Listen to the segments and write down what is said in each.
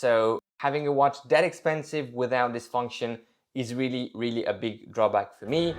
So having a watch that expensive without this function is really a big drawback for me.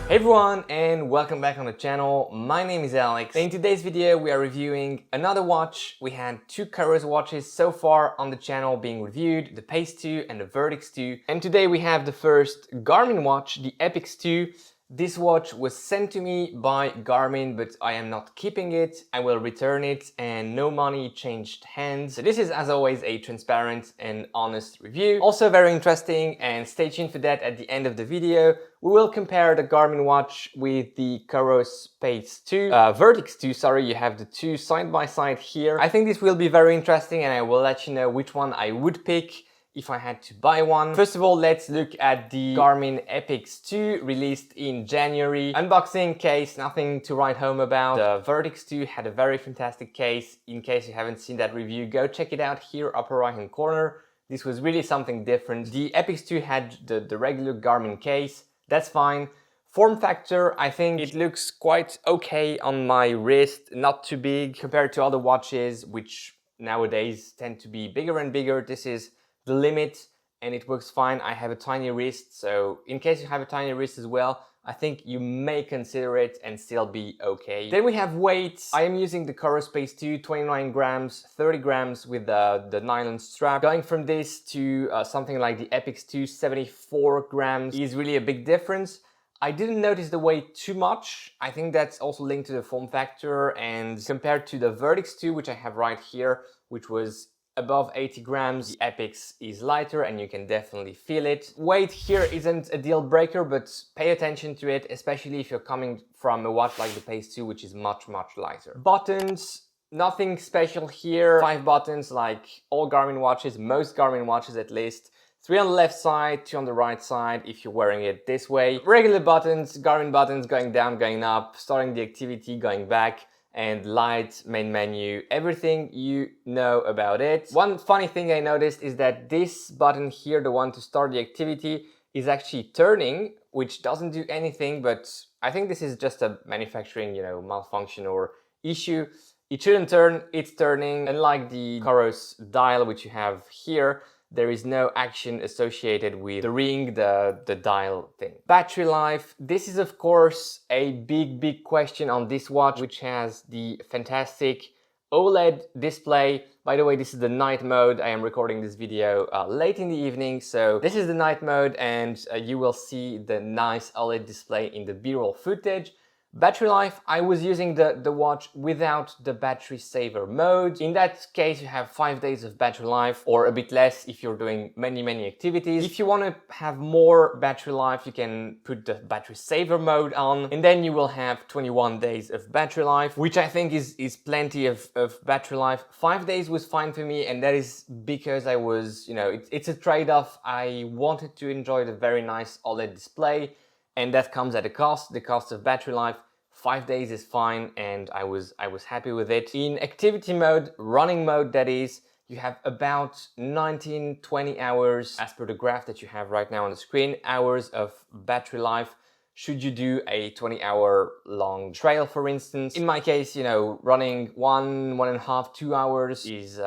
Hey everyone, and welcome back on the channel. My name is Alex. In today's video we are reviewing another watch. We had two Coros watches so far on the channel being reviewed, the Pace 2 and the Vertix 2. And today we have the first Garmin watch, the Epix 2. This watch was sent to me by Garmin, but I am not keeping it. I will return it and no money changed hands. So this is, as always, a transparent and honest review. Also very interesting, and stay tuned for that at the end of the video. We will compare the Garmin watch with the Coros Pace 2, Vertix 2, sorry, you have the two side by side here. I think this will be very interesting and I will let you know which one I would pick if I had to buy one. First of all, let's look at the Garmin Epix 2, released in January. Unboxing, case, nothing to write home about. The Vertix 2 had a very fantastic case. In case you haven't seen that review, go check it out here, upper right hand corner. This was really something different. The Epix 2 had the regular Garmin case. That's fine. Form factor, I think it looks quite okay on my wrist, not too big compared to other watches, which nowadays tend to be bigger and bigger. This is the limit and it works fine. I have a tiny wrist, so in case you have a tiny wrist as well, I think you may consider it and still be okay. Then we have weight. I am using the Coros Pace 2, 29 grams, 30 grams with the nylon strap. Going from this to something like the Epix 2, 74 grams is really a big difference. I didn't notice the weight too much. I think that's also linked to the form factor, and compared to the Vertix 2, which I have right here, which was above 80 grams, the Epix is lighter and you can definitely feel it. Weight here isn't a deal breaker, but pay attention to it, especially if you're coming from a watch like the Pace 2, which is much lighter. Buttons, nothing special here. 5 buttons like all Garmin watches, most Garmin watches at least. 3 on the left side, 2 on the right side if you're wearing it this way. Regular buttons, Garmin buttons going down, going up, starting the activity, going back, and light, main menu, everything you know about it. One funny thing I noticed is that this button here, the one to start the activity, is actually turning, which doesn't do anything, but I think this is just a manufacturing, malfunction or issue. It shouldn't turn, it's turning. Unlike the Coros dial, which you have here, there is no action associated with the ring, the dial thing. Battery life. This is of course a big question on this watch, which has the fantastic Oled display. By the way, this is the night mode. I am recording this video late in the evening, so this is the night mode, and you will see the nice OLED display in the B-roll footage. Battery life, I was using the watch without the battery saver mode. In that case, you have 5 days of battery life, or a bit less if you're doing many activities. If you want to have more battery life, you can put the battery saver mode on, and then you will have 21 days of battery life, which I think is plenty of battery life. 5 days was fine for me, and that is because I was, it's a trade-off. I wanted to enjoy the very nice OLED display, and that comes at a cost, the cost of battery life. 5 days is fine, and I was happy with it. In activity mode, running mode that is, you have about 19-20 hours, as per the graph that you have right now on the screen, hours of battery life. Should you do a 20-hour long trail, for instance. In my case, running 1.5, 2 hours is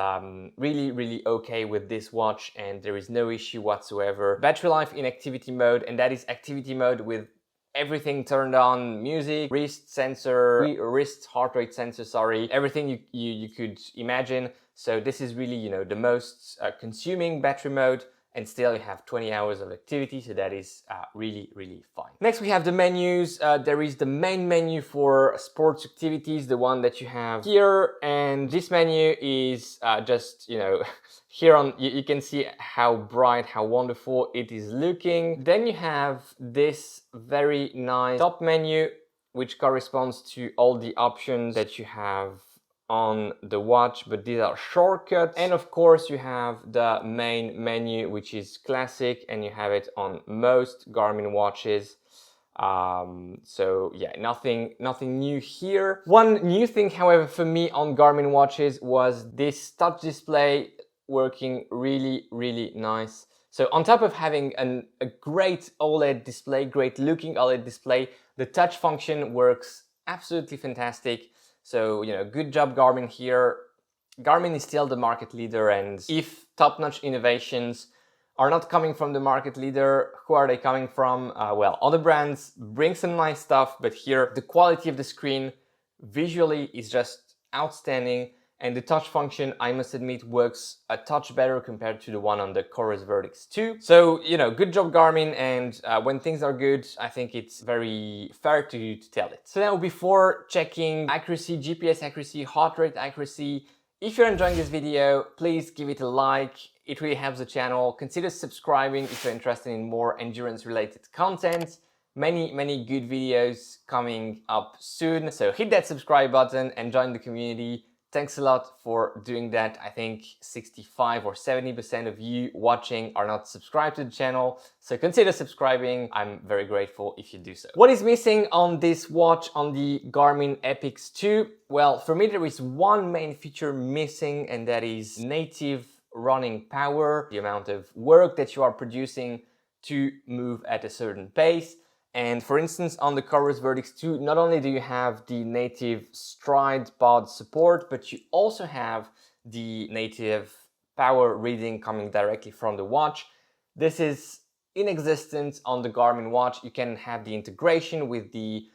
really okay with this watch, and there is no issue whatsoever. Battery life in activity mode, and that is activity mode with everything turned on, music, wrist heart rate sensor, sorry, everything you could imagine. So this is really, the most consuming battery mode, and still you have 20 hours of activity, so that is really fine. Next we have the menus. There is the main menu for sports activities, the one that you have here, and this menu is just, here on, you can see how bright, how wonderful it is looking. Then you have this very nice top menu, which corresponds to all the options that you have on the watch, but these are shortcuts. And of course you have the main menu, which is classic, and you have it on most Garmin watches. So yeah, nothing new here. One new thing, however, for me on Garmin watches was this touch display working really nice. So on top of having a great OLED display, great looking OLED display, the touch function works absolutely fantastic. So, good job Garmin here. Garmin is still the market leader, and if top-notch innovations are not coming from the market leader, who are they coming from? Well, other brands bring some nice stuff, but here the quality of the screen visually is just outstanding, and the touch function, I must admit, works a touch better compared to the one on the Coros Vertix 2. So, good job Garmin, and when things are good, I think it's very fair to tell it. So now, before checking accuracy, GPS accuracy, heart rate accuracy, if you're enjoying this video, please give it a like. It really helps the channel. Consider subscribing if you're interested in more endurance-related content. Many good videos coming up soon. So hit that subscribe button and join the community. Thanks a lot for doing that. I think 65 or 70% of you watching are not subscribed to the channel, so consider subscribing. I'm very grateful if you do so. What is missing on this watch, on the Garmin Epix 2? Well, for me there is one main feature missing, and that is native running power, the amount of work that you are producing to move at a certain pace. And for instance, on the Coros Vertix 2, not only do you have the native stride pod support, but you also have the native power reading coming directly from the watch. This is in existence on the Garmin watch. You can have the integration with the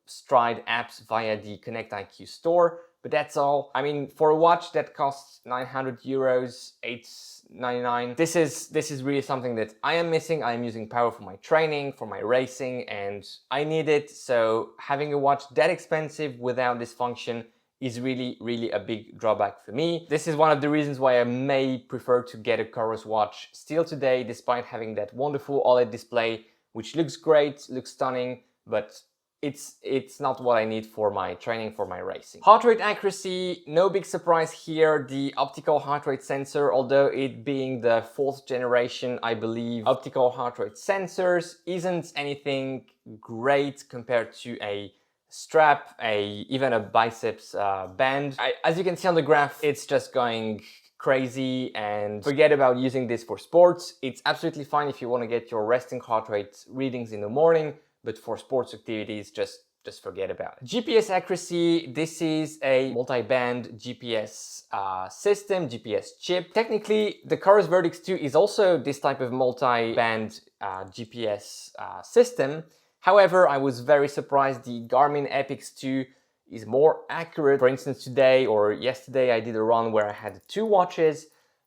Stride apps via the Connect IQ store, but that's all. I mean, for a watch that costs 900 euros, 899, this is really something that I am missing. I am using power for my training, for my racing, and I need it. So having a watch that expensive without this function is really a big drawback for me. This is one of the reasons why I may prefer to get a Coros watch still today, despite having that wonderful OLED display, which looks great, looks stunning, but it's not what I need for my training, for my racing. Heart rate accuracy, no big surprise here. The optical heart rate sensor, although it being the 4th generation, I believe, optical heart rate sensors, isn't anything great compared to a strap, even a biceps band. As you can see on the graph, it's just going crazy, and forget about using this for sports. It's absolutely fine if you want to get your resting heart rate readings in the morning, but for sports activities, just forget about it. GPS accuracy, this is a multi-band GPS system, GPS chip. Technically, the Coros Vertix 2 is also this type of multi-band GPS system. However, I was very surprised the Garmin Epix 2 is more accurate. For instance, today or yesterday, I did a run where I had 2 watches,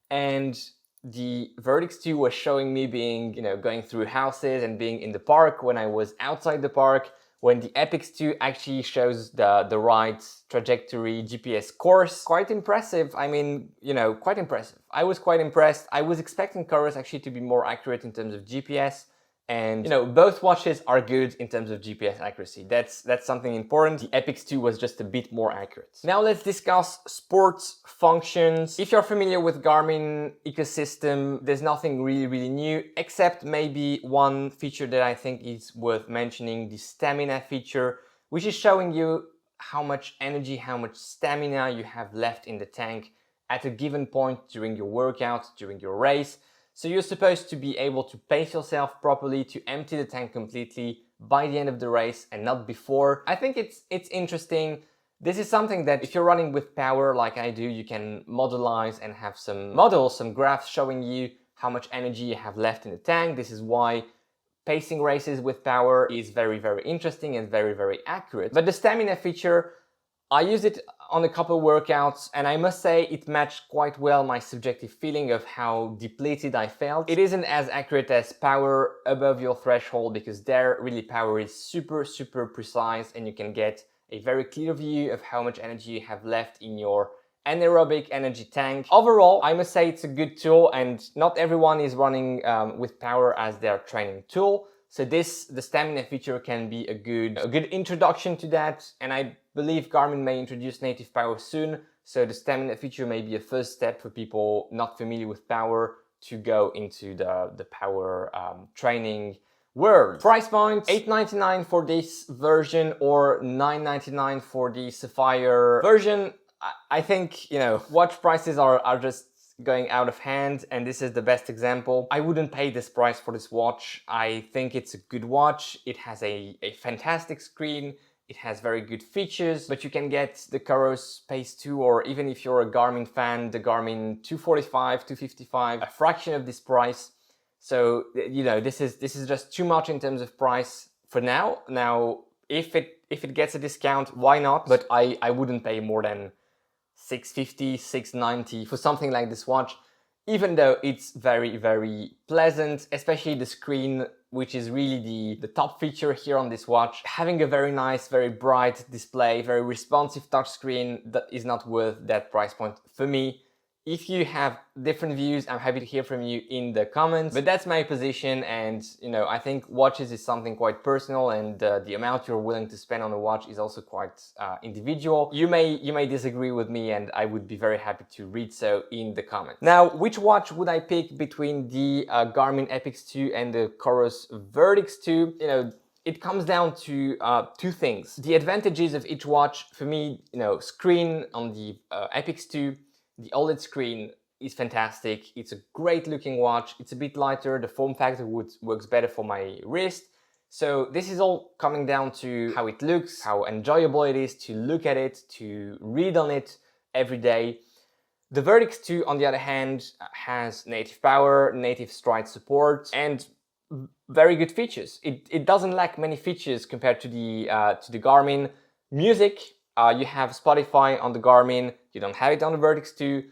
and the Vertix 2 was showing me being, going through houses and being in the park when I was outside the park, when the Epix 2 actually shows the right trajectory GPS course. Quite impressive. I mean, quite impressive. I was quite impressed. I was expecting Coros actually to be more accurate in terms of GPS. And, both watches are good in terms of GPS accuracy. That's something important. The Epix 2 was just a bit more accurate. Now let's discuss sports functions. If you're familiar with Garmin ecosystem, there's nothing really new, except maybe one feature that I think is worth mentioning, the stamina feature, which is showing you how much energy, how much stamina you have left in the tank at a given point during your workout, during your race. So you're supposed to be able to pace yourself properly, to empty the tank completely by the end of the race and not before. I think it's interesting. This is something that if you're running with power like I do, you can modelize and have some models, some graphs showing you how much energy you have left in the tank. This is why pacing races with power is very interesting and very accurate. But the stamina feature, I used it on a couple of workouts, and I must say it matched quite well my subjective feeling of how depleted I felt. It isn't as accurate as power above your threshold, because there really power is super precise, and you can get a very clear view of how much energy you have left in your anaerobic energy tank. Overall, I must say it's a good tool, and not everyone is running with power as their training tool. So the stamina feature can be a good introduction to that, and I believe Garmin may introduce native power soon, so the stamina feature may be a first step for people not familiar with power to go into the power training world. Price point, $899 for this version or $999 for the Sapphire version. I think, watch prices are just going out of hand, and this is the best example. I wouldn't pay this price for this watch. I think it's a good watch. It has a fantastic screen. It has very good features, but you can get the Coros Pace 2, or even if you're a Garmin fan, the Garmin 245, 255, a fraction of this price. So, you know, this is just too much in terms of price for now. Now, if it gets a discount, why not? But I wouldn't pay more than $650, $690 for something like this watch, even though it's very, very pleasant, especially the screen, which is really the top feature here on this watch. Having a very nice, very bright display, very responsive touchscreen, that is not worth that price point for me. If you have different views, I'm happy to hear from you in the comments, but that's my position. And you know, I think watches is something quite personal, and the amount you're willing to spend on a watch is also quite individual. You may disagree with me, and I would be very happy to read so in the comments. Now, which watch would I pick between the Garmin Epix 2 and the Coros Vertix 2? You know, it comes down to two things. The advantages of each watch for me, you know, screen on the Epix 2. The Oled screen is fantastic. It's a great looking watch. It's a bit lighter. The form factor works better for my wrist. So this is all coming down to how it looks, how enjoyable it is to look at it, to read on it every day. The Vertix 2, on the other hand, has native power, native stride support, and very good features. It doesn't lack many features compared to the Garmin. Music. You have Spotify on the Garmin, you don't have it on the Vertix 2.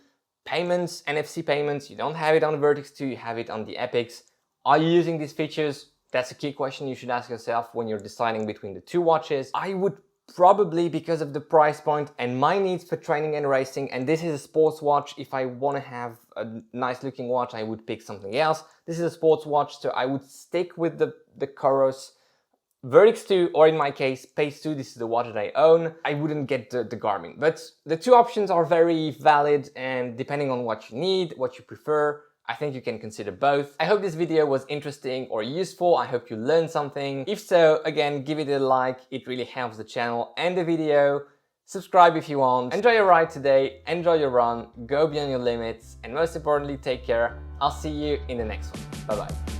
Payments, NFC payments, you don't have it on the Vertix 2, you have it on the Epix. Are you using these features? That's a key question you should ask yourself when you're deciding between the two watches. I would probably, because of the price point and my needs for training and racing, and this is a sports watch, if I want to have a nice looking watch, I would pick something else. This is a sports watch, so I would stick with the Coros Vertix 2, or in my case, Pace 2, this is the watch that I own. I wouldn't get the Garmin, but the two options are very valid, and depending on what you need, what you prefer, I think you can consider both. I hope this video was interesting or useful. I hope you learned something. If so, again, give it a like. It really helps the channel and the video. Subscribe if you want. Enjoy your ride today, enjoy your run, go beyond your limits, and most importantly, take care. I'll see you in the next one. Bye-bye.